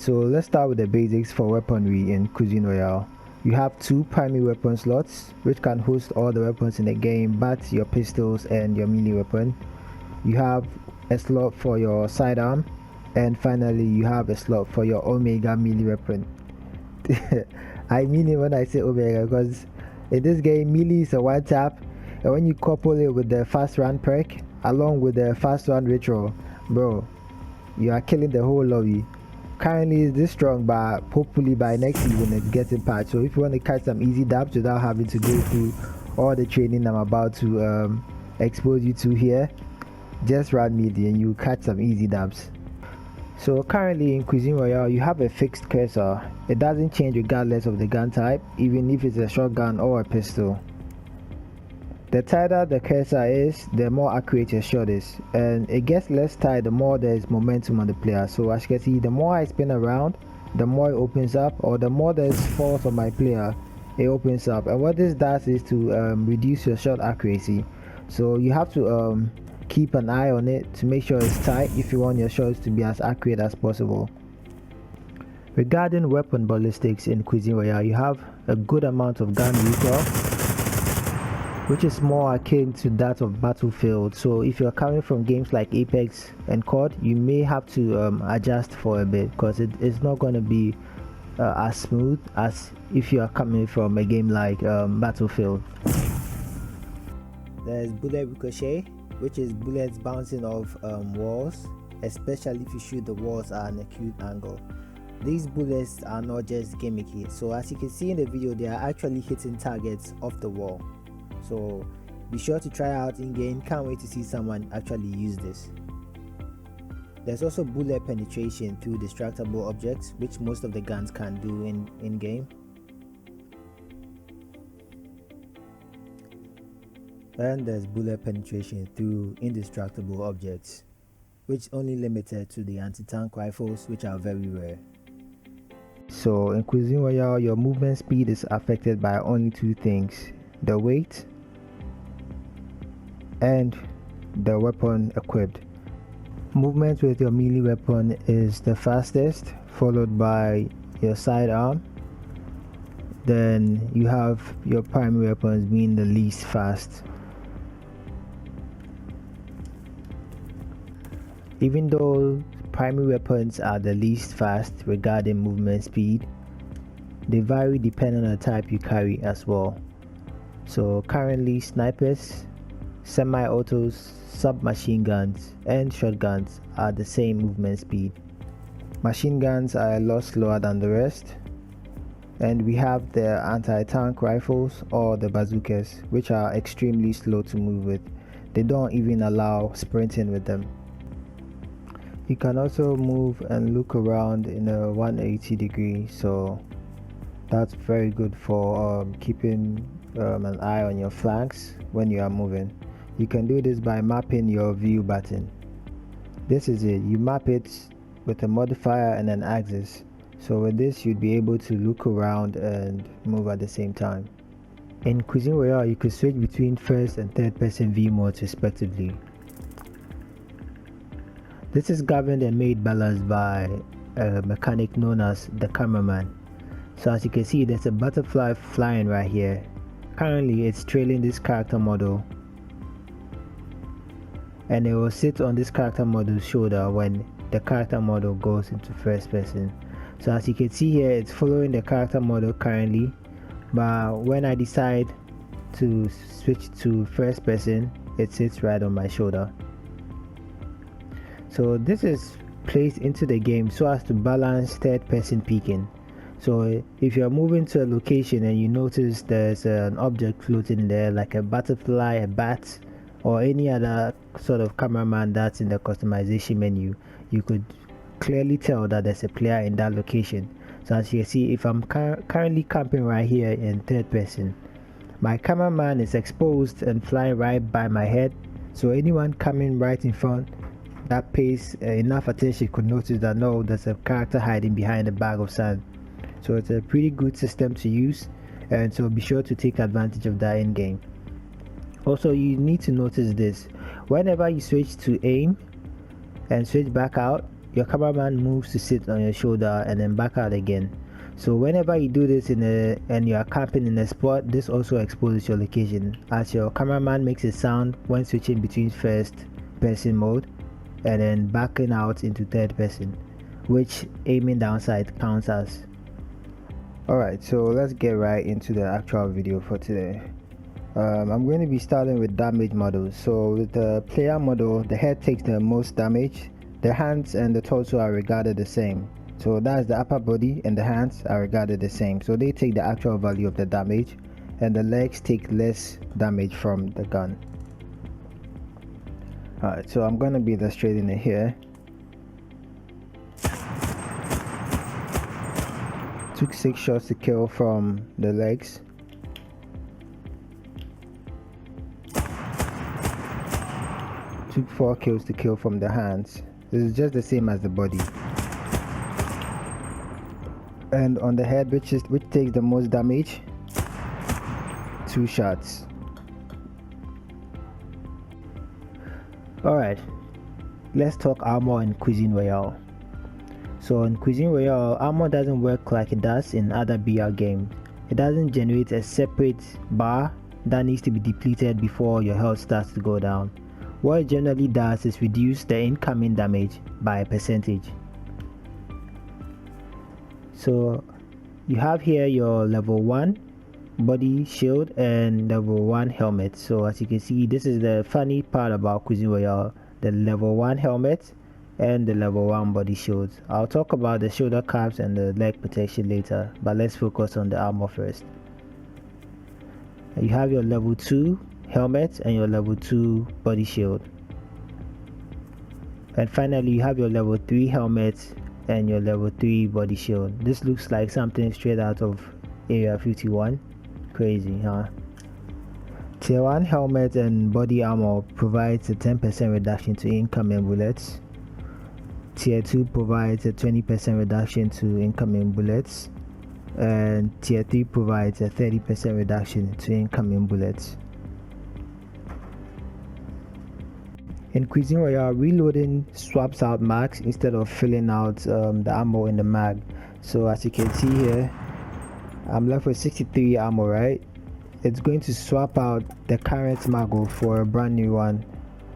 so let's start with the basics for weaponry in Cuisine Royale. You have 2 primary weapon slots which can host all the weapons in the game but your pistols and your melee weapon. You have a slot for your sidearm, and finally you have a slot for your Omega melee weapon. I mean it when I say Omega, because in this game melee is a one tap, and when you couple it with the fast run perk along with the fast run ritual, bro, you are killing the whole lobby. Currently it's this strong, but hopefully by next season it's getting patched. So if you want to catch some easy dabs without having to go through all the training I'm about to expose you to here, just run melee and you catch some easy dabs. So currently in Cuisine Royale you have a fixed cursor. It doesn't change regardless of the gun type, even if it's a shotgun or a pistol. The tighter the cursor is, the more accurate your shot is, and it gets less tight the more there is momentum on the player. So as you can see, the more I spin around, the more it opens up, or the more there is force on my player, it opens up. And what this does is to reduce your shot accuracy. So you have to keep an eye on it to make sure it's tight if you want your shots to be as accurate as possible. Regarding weapon ballistics in Cuisine Royale, you have a good amount of gun recoil, which is more akin to that of Battlefield. So if you're coming from games like Apex and COD, you may have to adjust for a bit, because it's not going to be as smooth as if you are coming from a game like Battlefield. There's bullet ricochet, which is bullets bouncing off walls, especially if you shoot the walls at an acute angle. These bullets are not just gimmicky, so as you can see in the video, they are actually hitting targets off the wall. So be sure to try out in game. Can't wait to see someone actually use this. There's also bullet penetration through destructible objects, which most of the guns can do in game. And there's bullet penetration through indestructible objects, which only limited to the anti-tank rifles, which are very rare. So in Cuisine Royale, your movement speed is affected by only 2 things: the weight and the weapon equipped. Movement with your melee weapon is the fastest, followed by your sidearm. Then you have your primary weapons being the least fast. Even though primary weapons are the least fast regarding movement speed, they vary depending on the type you carry as well. So currently snipers, semi-autos, submachine guns and shotguns are the same movement speed. Machine guns are a lot slower than the rest, and we have the anti-tank rifles or the bazookas, which are extremely slow to move with. They don't even allow sprinting with them. You can also move and look around in a 180 degree, so that's very good for keeping an eye on your flanks when you are moving. You can do this by mapping your view button. This is it. You map it with a modifier and an axis. So with this, you'd be able to look around and move at the same time. In Cuisine Royale, you could switch between first and third person view modes respectively. This is governed and made balanced by a mechanic known as the Cameraman. So as you can see, there's a butterfly flying right here. Currently it's trailing this character model, and it will sit on this character model's shoulder when the character model goes into first person. So as you can see here, it's following the character model currently, but when I decide to switch to first person, it sits right on my shoulder. So this is placed into the game so as to balance third person peeking. So if you're moving to a location and you notice there's an object floating in there like a butterfly, a bat, or any other sort of cameraman that's in the customization menu, you could clearly tell that there's a player in that location. So as you can see, if I'm currently camping right here in third person, my cameraman is exposed and flying right by my head, so anyone coming right in front that pays enough attention could notice that no, there's a character hiding behind a bag of sand. So it's a pretty good system to use, and so be sure to take advantage of that in game. Also, you need to notice this: whenever you switch to aim and switch back out, your cameraman moves to sit on your shoulder and then back out again. So whenever you do this and you are camping in a spot, this also exposes your location, as your cameraman makes a sound when switching between first person mode and then backing out into third person, which aiming down sight counts as. Alright, so let's get right into the actual video for today. I'm going to be starting with damage models. So with the player model, the head takes the most damage, the hands and the torso are regarded the same. So that's the upper body and the hands are regarded the same, so they take the actual value of the damage, and the legs take less damage from the gun. Alright, so I'm gonna be illustrating it here. Took 6 shots to kill from the legs. Took 4 kills to kill from the hands. This is just the same as the body. And on the head, which takes the most damage, 2 shots. Alright, let's talk armor in Cuisine Royale. So in Cuisine Royale, armor doesn't work like it does in other BR games. It doesn't generate a separate bar that needs to be depleted before your health starts to go down. What it generally does is reduce the incoming damage by a percentage. So you have here your level 1 body shield and level 1 helmet. So as you can see, this is the funny part about Cuisine Royale, the level 1 helmet and the level 1 body shield. I'll talk about the shoulder caps and the leg protection later, but let's focus on the armor first. You have your level 2 helmet and your level 2 body shield, and finally you have your level 3 helmet and your level 3 body shield. This looks like something straight out of Area 51. Crazy, huh? Tier 1 helmet and body armor provides a 10% reduction to incoming bullets. Tier 2 provides a 20% reduction to incoming bullets, and Tier 3 provides a 30% reduction to incoming bullets. In Cuisine Royale, reloading swaps out mags instead of filling out the ammo in the mag. So as you can see here, I'm left with 63 ammo, right? It's going to swap out the current mag for a brand new one.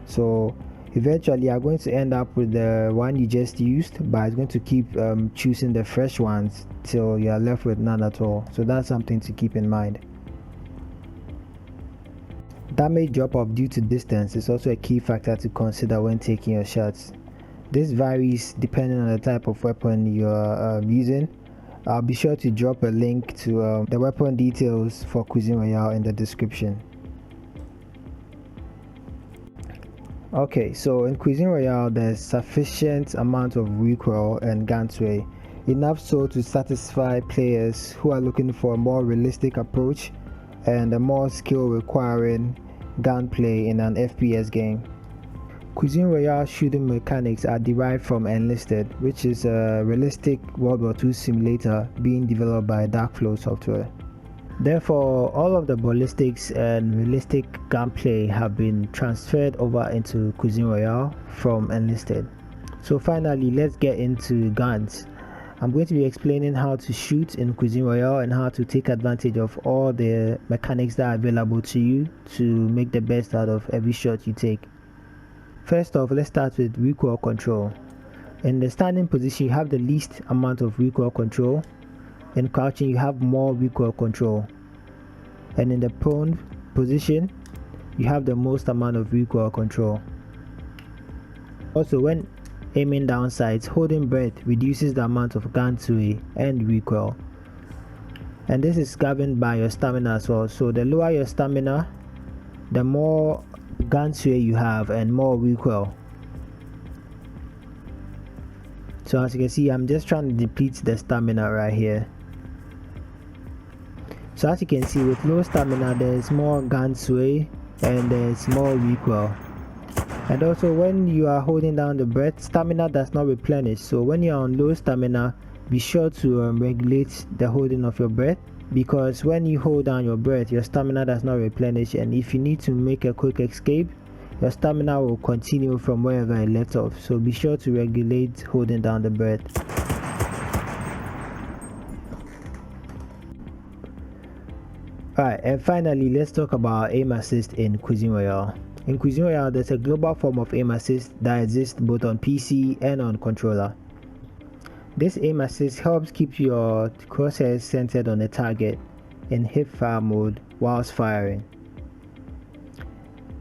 So eventually you're going to end up with the one you just used, but it's going to keep choosing the fresh ones till you're left with none at all. So that's something to keep in mind. Damage drop off due to distance is also a key factor to consider when taking your shots. This varies depending on the type of weapon you're using. I'll be sure to drop a link to the weapon details for Cuisine Royale in the description. Okay, so in Cuisine Royale there's sufficient amount of recoil and gunplay, enough so to satisfy players who are looking for a more realistic approach and a more skill requiring gunplay in an FPS game. Cuisine Royale shooting mechanics are derived from Enlisted, which is a realistic World War II simulator being developed by Darkflow software. Therefore, all of the ballistics and realistic gunplay have been transferred over into Cuisine Royale from Enlisted. So finally, let's get into guns. I'm going to be explaining how to shoot in Cuisine Royale and how to take advantage of all the mechanics that are available to you to make the best out of every shot you take. First off, let's start with recoil control. In the standing position, you have the least amount of recoil control. In crouching, you have more recoil control. And in the prone position, you have the most amount of recoil control. Also, when aiming down sights, holding breath reduces the amount of gun sway and recoil. And this is governed by your stamina as well. So the lower your stamina, the more gun sway you have and more recoil. So as you can see, I'm just trying to deplete the stamina right here. So as you can see, with low stamina there's more gun sway and there's more recoil. And also when you are holding down the breath, stamina does not replenish. So when you are on low stamina, be sure to regulate the holding of your breath, because when you hold down your breath, your stamina does not replenish, and if you need to make a quick escape, your stamina will continue from wherever it left off, so be sure to regulate holding down the breath. Alright, and finally, let's talk about aim assist in Cuisine Royale. In Cuisine Royale, there's a global form of aim assist that exists both on PC and on controller. This aim assist helps keep your crosshairs centered on the target in hip-fire mode whilst firing.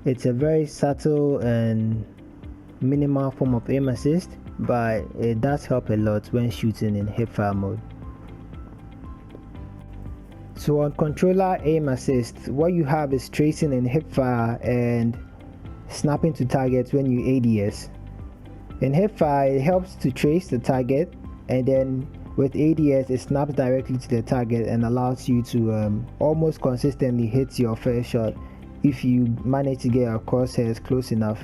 It's a very subtle and minimal form of aim assist, but it does help a lot when shooting in hip-fire mode. So on controller aim assist, what you have is tracing in hipfire and snapping to targets when you ADS. In hipfire, it helps to trace the target, and then with ADS, it snaps directly to the target and allows you to almost consistently hit your first shot if you manage to get your crosshairs close enough.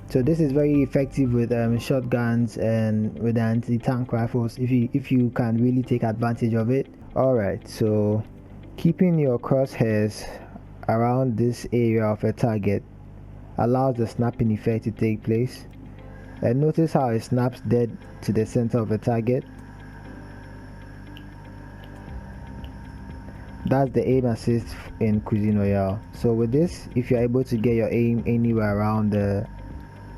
So this is very effective with shotguns and with anti-tank rifles if you can really take advantage of it. Alright, so keeping your crosshairs around this area of a target allows the snapping effect to take place. And notice how it snaps dead to the center of the target. That's the aim assist in Cuisine Royale. So with this, if you're able to get your aim anywhere around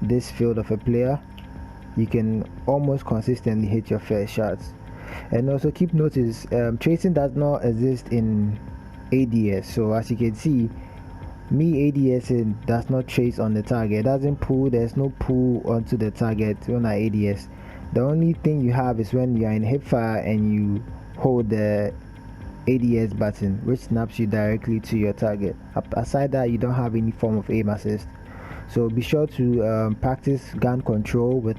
this field of a player, you can almost consistently hit your first shots. And also keep notice, tracing does not exist in ADS. So as you can see, me ADSing does not trace on the target. It doesn't pull, there's no pull onto the target when I ADS. The only thing you have is when you are in hipfire and you hold the ADS button, which snaps you directly to your target. Aside that, you don't have any form of aim assist. So be sure to practice gun control with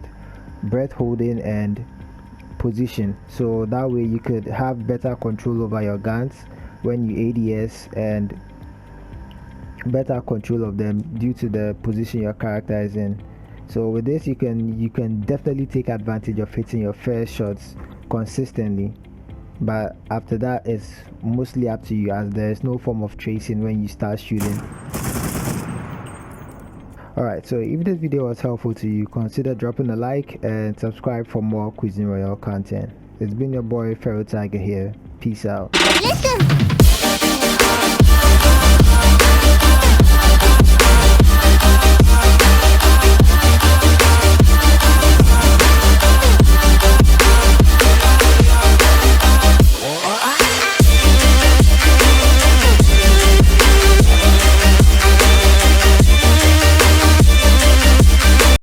breath holding and position, so that way you could have better control over your guns when you ADS, and better control of them due to the position your character is in. So with this, you can definitely take advantage of hitting your first shots consistently, but after that it's mostly up to you, as there is no form of tracing when you start shooting. Alright, so if this video was helpful to you, consider dropping a like and subscribe for more Cuisine Royale content. It's been your boy Pharaoh Tyga here. Peace out. Listen!